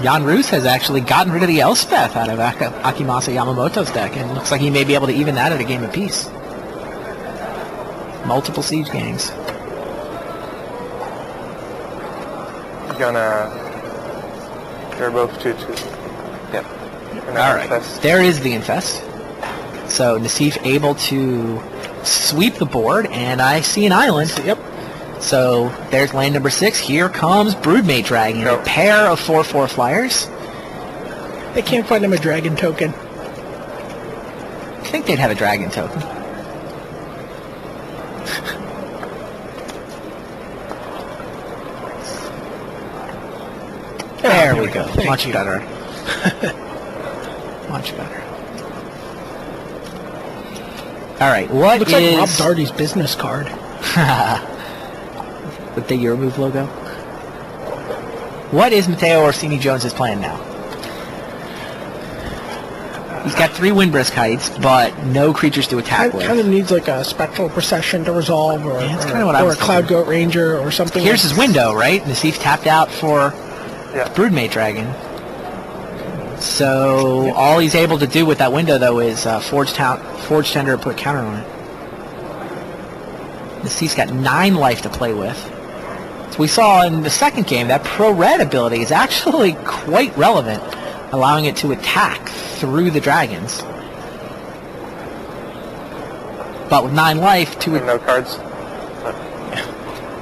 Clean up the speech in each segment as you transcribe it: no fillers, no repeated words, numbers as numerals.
Jan Roos has actually gotten rid of the Elspeth out of Akimasa Yamamoto's deck, and looks like he may be able to even that at a game apiece. Multiple siege gangs. They're both 2/2. Yep. All right. There is the infest. So Nassif able to sweep the board, and I see an island. Yep. So there's land number 6. Here comes Broodmate Dragon, a pair of 4/4 flyers. They can't find him a dragon token. I think they'd have a dragon token. There we go. Much better. Much better. All right, what looks like Rob Darty's business card. With the Euromove logo. What is Matteo Orsini Jones' plan now? He's got 3 Windbrisk Heights, but no creatures to attack with. Kind of needs like a Spectral Procession to resolve, or, yeah, that's kind of what I was a Cloud Goat Ranger, or something. Here's his window, right? Nassif tapped out for Broodmate Dragon. So all he's able to do with that window, though, is Forge Tender, put a counter on it. Nassif's got 9 life to play with. So we saw in the second game that Pro-Red ability is actually quite relevant, allowing it to attack through the dragons. But with 9 life, no cards.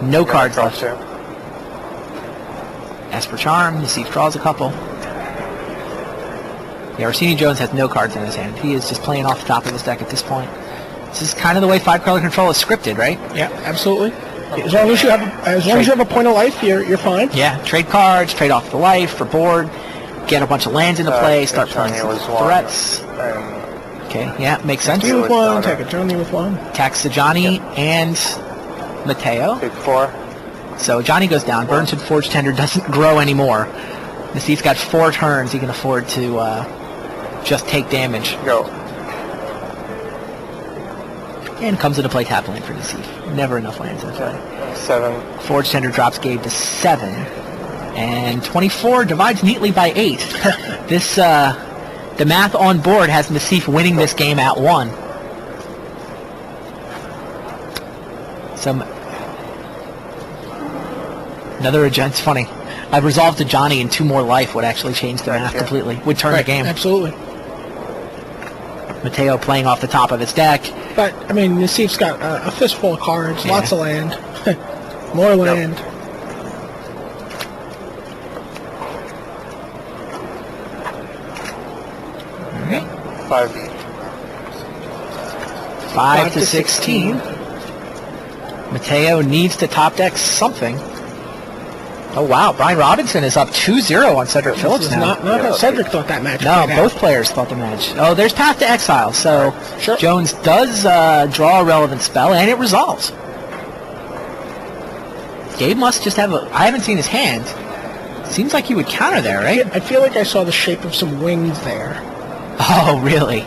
No cards left. Esper Charm, Nassif draws a couple. Yeah, Orsini Jones has no cards in his hand. He is just playing off the top of his deck at this point. This is kind of the way 5-color control is scripted, right? Yeah, absolutely. As long as you have a point of life, you're fine. Yeah, trade cards, trade off the life for board, get a bunch of lands into play, start playing some threats. Okay, yeah, makes sense. Johnny with 1, take a Johnny with 1. Attacks to Johnny and Matteo. Take 4. So Johnny goes down. Burnswood Forge Tender doesn't grow anymore. Nassif's got 4 turns. He can afford to just take damage. Go. And comes into play tap land for Nassif. Never enough lands in play. 7. Forge Tender drops Gabe to 7. And 24 divides neatly by 8. This, the math on board has Nassif winning this game at 1. Another agent's funny. I've resolved to Johnny and 2 more life would actually change the math completely. Would turn the game. Absolutely. Matteo playing off the top of his deck. But, I mean, Nassif's got a fistful of cards, lots of land, more land. Okay. 5 to 16. Matteo needs to top deck something. Oh, wow. Brian Robinson is up 2-0 on Cedric Phillips now. Not how Cedric thought that match. No, both players thought the match. Oh, there's Path to Exile. So Jones does draw a relevant spell, and it resolves. Gabe must just have I haven't seen his hand. Seems like he would counter there, right? I feel like I saw the shape of some wings there. Oh, really?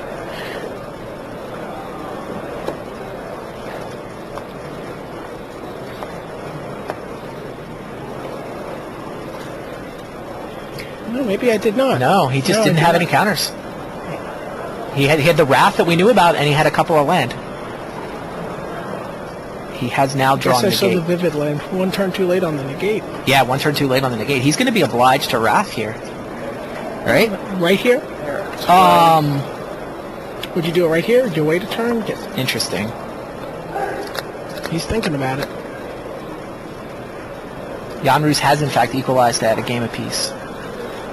No, maybe I did not. No, he just didn't have any counters. He had the Wrath that we knew about, and he had a couple of land. He has now drawn the negate. I saw the Vivid land. 1 turn too late on the negate. Yeah, 1 turn too late on the negate. He's going to be obliged to Wrath here. Right? Right here? Would you do it right here? Do you wait a turn? Interesting. He's thinking about it. Jan Roos has, in fact, equalized at a game apiece.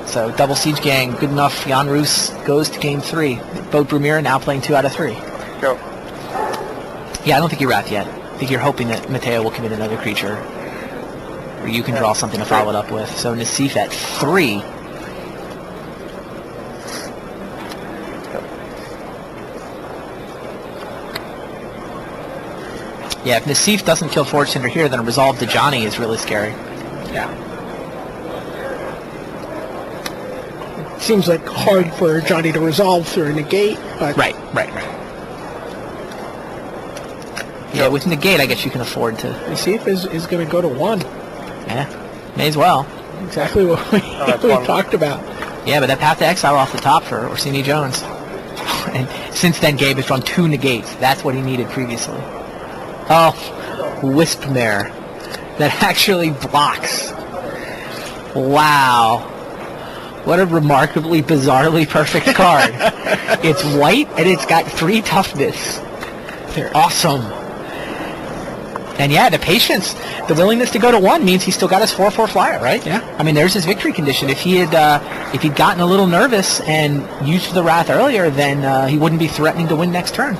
So, double Siege Gang, good enough. Jan Roos goes to game 3. Boat Brumira now playing 2 out of 3. Go. Yeah, I don't think you're Wrath yet. I think you're hoping that Matteo will commit another creature. Or you can draw something to follow it up with. So, Nassif at 3. Yeah, if Nassif doesn't kill Forge Tender here, then a resolve to Johnny is really scary. Yeah. Seems like hard for Johnny to resolve through a negate, but... Right. Yeah, with negate, I guess you can afford to... Nassif is going to go to 1. Yeah, may as well. Exactly what that's we one. talked about. Yeah, but that path to exile off the top for Orsini Jones. And since then, Gabe has drawn 2 negates. That's what he needed previously. Oh, Wispmare. That actually blocks. Wow. What a remarkably, bizarrely perfect card. It's white, and it's got 3 toughness. They're awesome. And yeah, the patience, the willingness to go to 1 means he's still got his 4/4 flyer, right? Yeah. I mean, there's his victory condition. If he'd gotten a little nervous and used the Wrath earlier, then he wouldn't be threatening to win next turn.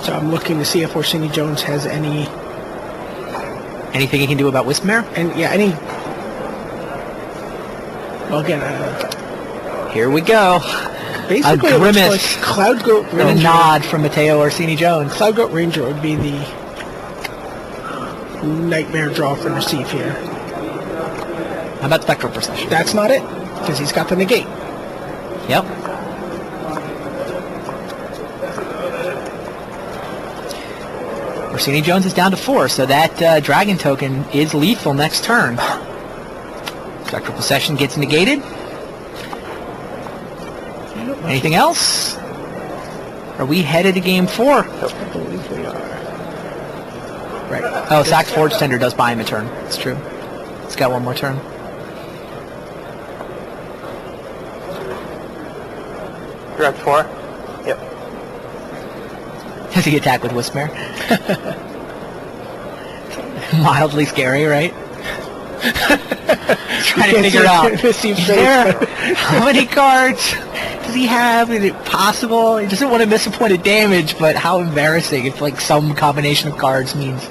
So I'm looking to see if Orsini Jones has any, Anything he can do about Wispmare? and yeah, any. Well, again, Here we go. basically, A it looks grimace. like Cloud Goat A Ranger. nod from Matteo Orsini Jones. Cloud Goat Ranger would be the nightmare draw for Nassif here. How about Spectral Procession? That's not it, because he's got the negate. Yep. Orsini Jones is down to 4, so that dragon token is lethal next turn. Spectral Procession gets negated. Anything else? Are we headed to game 4? I believe we are. Right. Oh, Sack's Forge Tender does buy him a turn. It's true. It's got 1 more turn. You're at 4? Yep. Does he attack with Wispmare? Mildly scary, right? Trying to figure out, is there, how many cards does he have? Is it possible? He doesn't want to miss a point of damage, but how embarrassing if like some combination of cards means...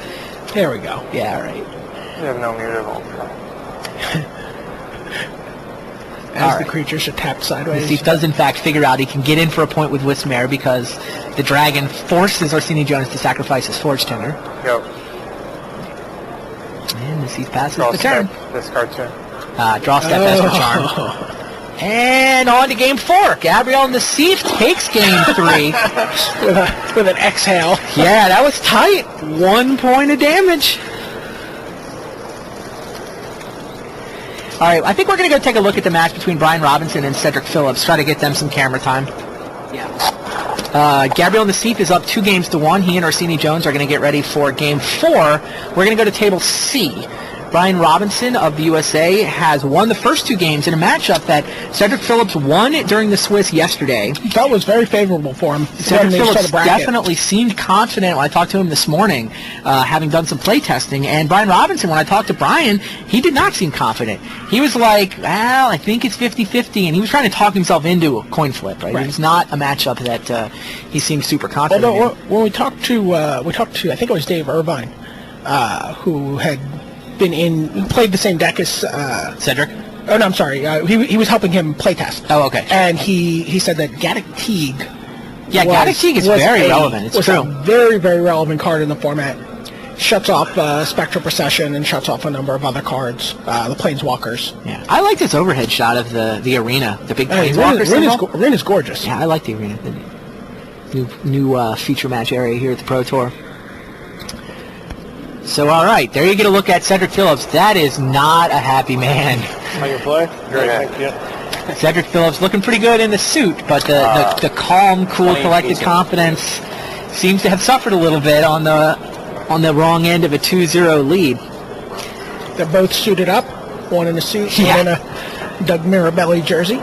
There we go. Yeah, right. You have no mutable. As All the right. creatures are tapped sideways. He does in fact figure out he can get in for a point with Wispmare because the dragon forces Orsini Jones to sacrifice his Forge Tender. Go. And he passes Draw the turn. step. This card too. Draw step Esper Charm. And on to game 4. Gabriel Nassif takes game 3. with an exhale. Yeah, that was tight. 1 point of damage. All right, I think we're going to go take a look at the match between Brian Robinson and Cedric Phillips, try to get them some camera time. Yeah. Gabriel Nassif is up 2 games to 1. He and Orsini Jones are going to get ready for game 4. We're going to go to table C. Brian Robinson of the USA has won the first 2 games in a matchup that Cedric Phillips won it during the Swiss yesterday. That was very favorable for him. Cedric When they Phillips started bracket. definitely seemed confident when I talked to him this morning, having done some play testing. And Brian Robinson, when I talked to Brian, he did not seem confident. He was like, well, I think it's 50-50, and he was trying to talk himself into a coin flip, right? It was not a matchup that he seemed super confident Although in. when we talked to I think it was Dave Irvine, who had played the same deck as Cedric? Oh no, I'm sorry. He was helping him play test. Oh, okay. And he said that Gaddock Teague. Yeah, Gaddock Teague is very relevant. It's was true. a very, very relevant card in the format. Shuts off Spectral Procession and shuts off a number of other cards. The Planeswalkers. Yeah, I like this overhead shot of the arena, the big Planeswalker symbol. Arena's gorgeous. Yeah, I like the arena. The new feature match area here at the Pro Tour. So, all right, there you get a look at Cedric Phillips. That is not a happy man. On your play? Great, thank you. Cedric Phillips looking pretty good in the suit, but the calm, cool, collected confidence seems to have suffered a little bit on the wrong end of a 2-0 lead. They're both suited up. One in a suit, one in a Doug Mirabelli jersey.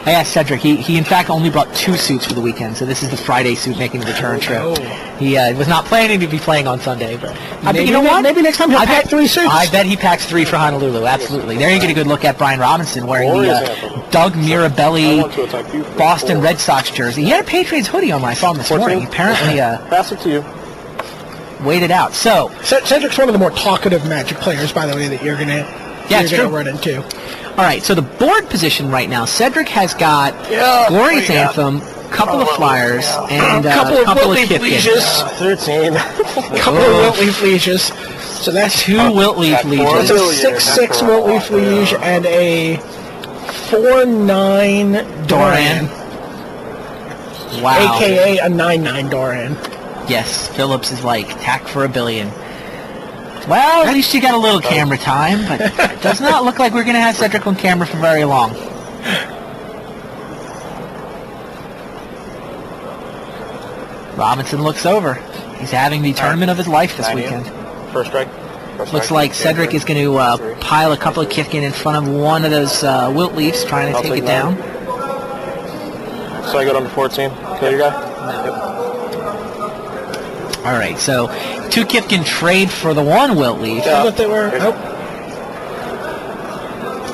I asked Cedric. He in fact only brought 2 suits for the weekend, so this is the Friday suit making the return trip. He was not planning to be playing on Sunday, but Maybe, you know what? Maybe next time he'll pack 3 suits. I bet he packs 3 for Honolulu. Absolutely. There you get a good look at Brian Robinson wearing the Doug Mirabelli Boston Red Sox jersey. He had a Patriots hoodie on when I saw him this morning. He apparently Pass it to you. waited out. So Cedric's one of the more talkative Magic players, by the way, that you're gonna run into. All right, so the board position right now, Cedric has got Glorious Anthem, couple of Flyers, and a couple of Kipkins. 13. Couple of Wilt-Leaf Lieges. So that's 2 Wilt-Leaf That's Legions. a 6/6 Wilt-Leaf Liege and a 4/9 Doran. Wow. AKA a 9/9 Doran. Yes, Phillips is like tack for $1 billion. Well, at least you got a little camera time, but it does not look like we're going to have Cedric on camera for very long. Robinson looks over. He's having the tournament of his life this weekend. First strike. Looks like Cedric is going to pile a couple of Kifkin in front of one of those wilt leaves, trying to take it down. So I go down to 14. Kill your guy? All right, so 2 Kifkin trade for the 1 wilt leaf. I thought they were...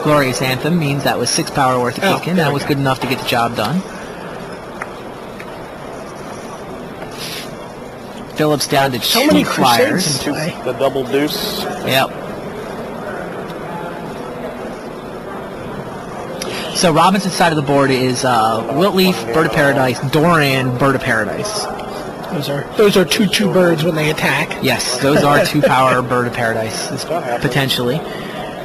Glorious Anthem means that was 6 power worth of Kifkin. That was good enough to get the job done. Phillips down to so many 2 flyers. The double deuce. Yep. So Robinson's side of the board is Wiltleaf, Bird of Paradise, Doran, Bird of Paradise. Those are 2/2 birds when they attack. Yes, those are 2 power Bird of Paradise, potentially.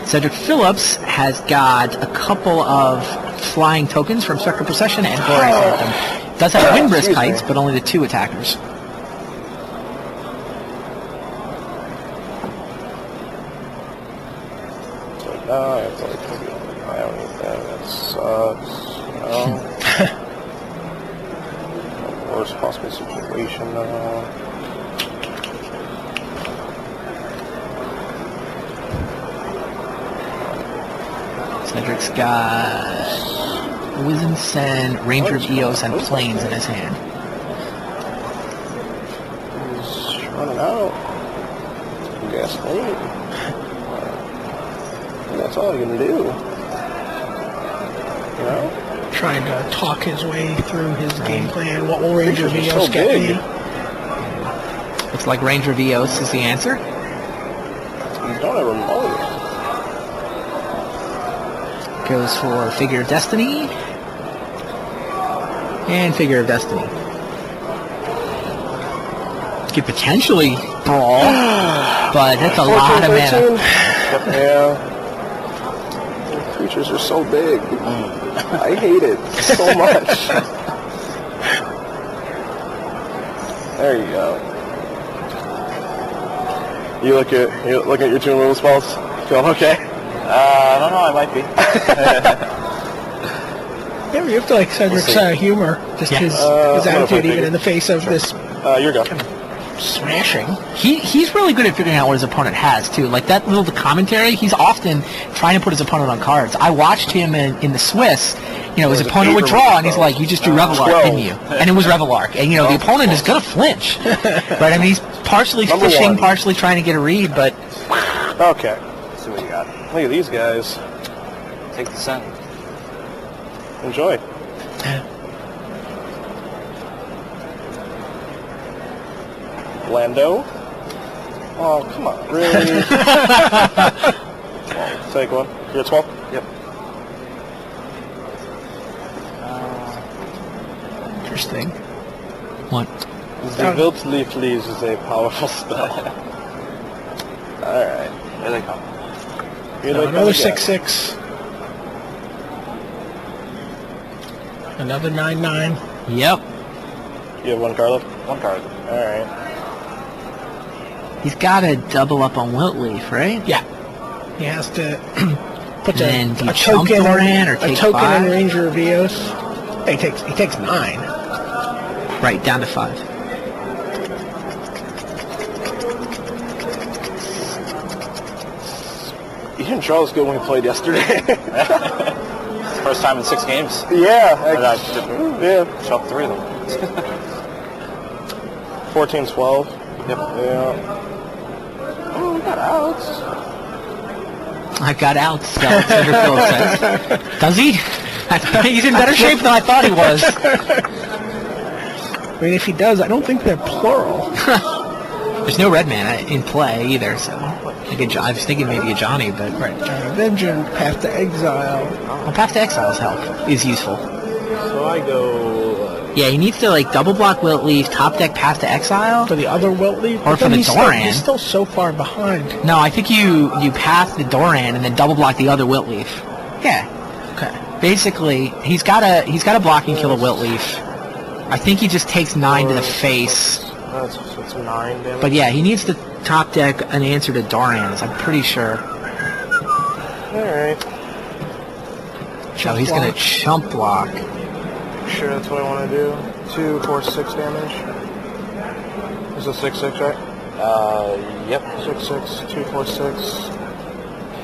Cedric Phillips has got a couple of flying tokens from Spectral Procession and Glorious Anthem. Does have Windbrisk Kites, but only the 2 attackers. I don't need that. That sucks. No. Worst possible situation now. Cedric's got Wizensen, Ranger of Eos, and Plains in his hand. He's running out. Gasoline. That's all you're gonna do. You know? Trying to talk his way through his game plan. What will Ranger of Eos get me? Looks like Ranger of Eos is the answer. You don't ever know it. Goes for Figure of Destiny. And Figure of Destiny. Could potentially brawl, but that's a lot of mana. Yeah. Creatures are so big. I hate it so much. There you go. You look at your 2 little spells. Feeling okay? I don't know. I might be. Yeah, you have to like Cedric's humor, just his attitude, even in the face of this Your go. smashing. He's really good at figuring out what his opponent has, too. Like, that little commentary, he's often trying to put his opponent on cards. I watched him in the Swiss, his opponent would draw, and he's like, you just drew Revelark, didn't you? And it was Revelark. And, the opponent is going to flinch. Right? I mean, he's partially fishing, partially trying to get a read, but... Okay. Let's see what you got. Look at these guys. Take the sun. Enjoy. Lando? Oh, come on. Really? Take one. You're at 12? Yep. Interesting. What? The Wilt Leaf Leaves is a powerful spell. Alright. There they come. Another 6/6. Another 9/9. Yep. You have 1 card left? 1 card. Alright. He's got to double up on Wiltleaf, right? Yeah. He has to put And a token Doran or take 5? in Ranger of Eos. He takes 9. Right, down to 5. You didn't draw as good when we played yesterday. First time in 6 games. Yeah. Yeah. Shot 3 of them. 14-12. Yep. Yeah. Oh, we got outs. I've got outs, Cedric Phillips says. Does he? He's in better shape than I thought he was. I mean, if he does, I don't think they're plural. There's no red mana in play either, so I was thinking maybe a Johnny, but right. Vengeance, Path to Exile. Well, Path to Exile's help is useful. So I go... Yeah, he needs to double block Wiltleaf, top deck Path to Exile. For the other Wiltleaf? Or for the Doran. He's still so far behind. No, I think you path the Doran and then double block the other Wiltleaf. Yeah. Okay. Basically, he's got a block and kill a Wiltleaf. I think he just takes 9 to the face That's 9 damage. But yeah, he needs to top deck an answer to Doran's, I'm pretty sure. Alright. So he's going to chump block. Sure, that's what I want to do. 2, 4, 6 damage. Is it 6/6, right? Yep. 6/6, 2, 4, 6.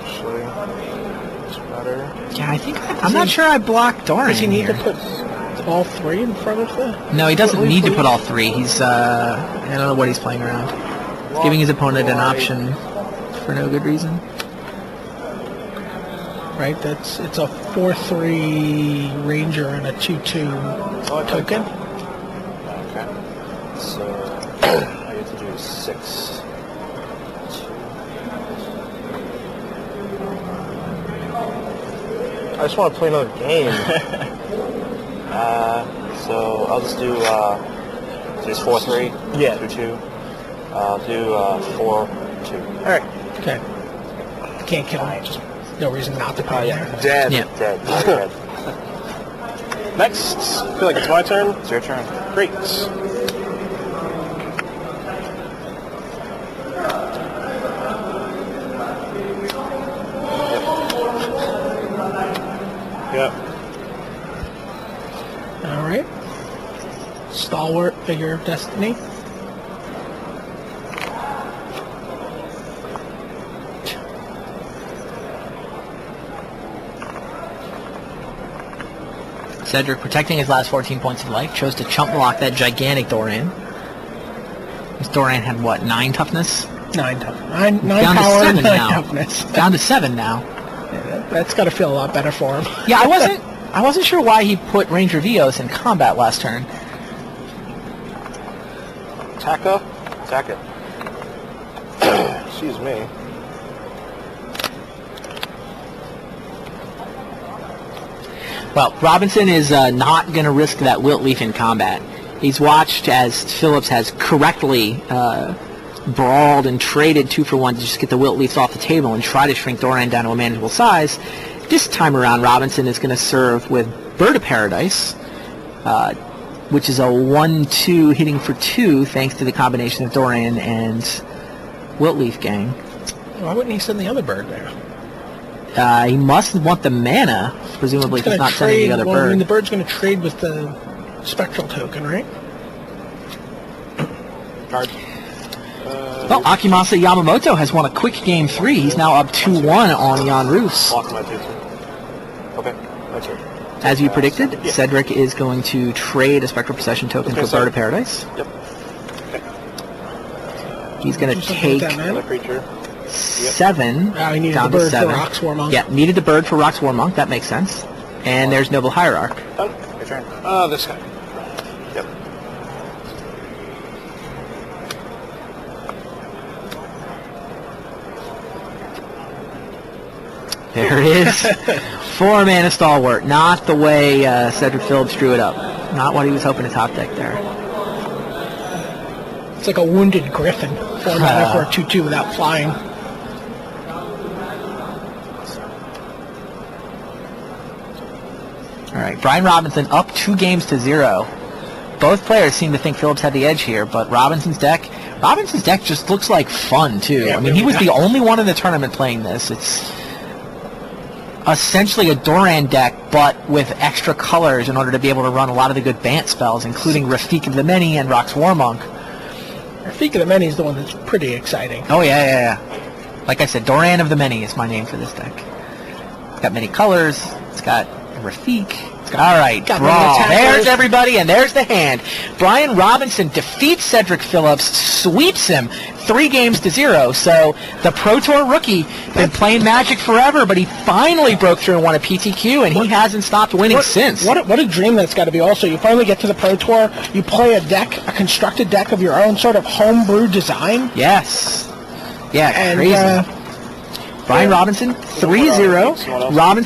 Actually, it's better. Yeah, I think I'm not sure I blocked Doran. Does he need here. to put all 3 in front of the... No, he doesn't need to put all 3. He's I don't know what he's playing around. He's giving his opponent an option for no good reason. Right, it's a 4/3 Ranger and a 2/2 token. Okay. So I get to do 6. 2. I just want to play another game. So I'll just do just 4-3. Yeah. 2-2. I'll do 4-2. Alright. Okay. Can't kill him. Just no reason not to play there. Dead. Yeah. Dead. Dead. Next. I feel like it's my turn. It's your turn. Great. Yep. All right. Stalwart figure of destiny. Cedric, protecting his last 14 points of life, chose to chump block that gigantic Doran. This Doran had what, 9 toughness? 9 toughness. 9 Down to power, 7 9 now. toughness. Down to 7 now. That's got to feel a lot better for him. Yeah, I wasn't sure why he put Ranger Vios in combat last turn. Taka. Attack it. Excuse me. Well, Robinson is not going to risk that Wilt Leaf in combat. He's watched as Phillips has correctly brawled and traded 2-for-1 to just get the Wilt Leafs off the table and try to shrink Doran down to a manageable size. This time around, Robinson is going to serve with Bird of Paradise, which is a 1-2 hitting for 2 thanks to the combination of Doran and Wilt Leaf Gang. Why wouldn't he send the other bird there? He must want the mana, presumably, if he's not sending the other well, bird. I mean, the bird's going to trade with the spectral token, right? Card. Well, Akimasa Yamamoto has won a quick game 3. He's now up 2-1 on Jan Roos. Block my 2/2. Okay. That's it. As you predicted, Cedric is going to trade a Spectral Procession token for Bird of Paradise. Yep. He's going to Something take with that, man. Another creature. 7 Oh, he needed down the to bird 7. for Rock's War Monk. Yeah, needed the bird for Rock's War Monk. That makes sense. And there's Noble Hierarch. Done. Your turn. This guy. Yep. There it is. 4 mana Stalwart. Not the way Cedric Phillips drew it up. Not what he was hoping to top deck there. It's like a wounded griffin. 4 mana for a 2/2 without flying. All right, Brian Robinson up 2-0. Both players seem to think Phillips had the edge here, but Robinson's deck just looks like fun too. Yeah, I mean, he was really the only one in the tournament playing this. It's essentially a Doran deck, but with extra colors in order to be able to run a lot of the good Bant spells, including Rafik of the Many and Rock's Warmonk. Rafik of the Many is the one that's pretty exciting. Oh yeah. Like I said, Doran of the Many is my name for this deck. It's got many colors. It's got Rafik. All right, Got draw. the There's everybody, and there's the hand. Brian Robinson defeats Cedric Phillips, sweeps him 3-0. So the Pro Tour rookie been playing Magic forever, but he finally broke through and won a PTQ, and he hasn't stopped winning since. What a dream that's got to be. Also, you finally get to the Pro Tour, you play a deck, a constructed deck of your own, sort of homebrew design. Yes. Yeah, And, crazy. Brian Robinson, 3-0. Robinson.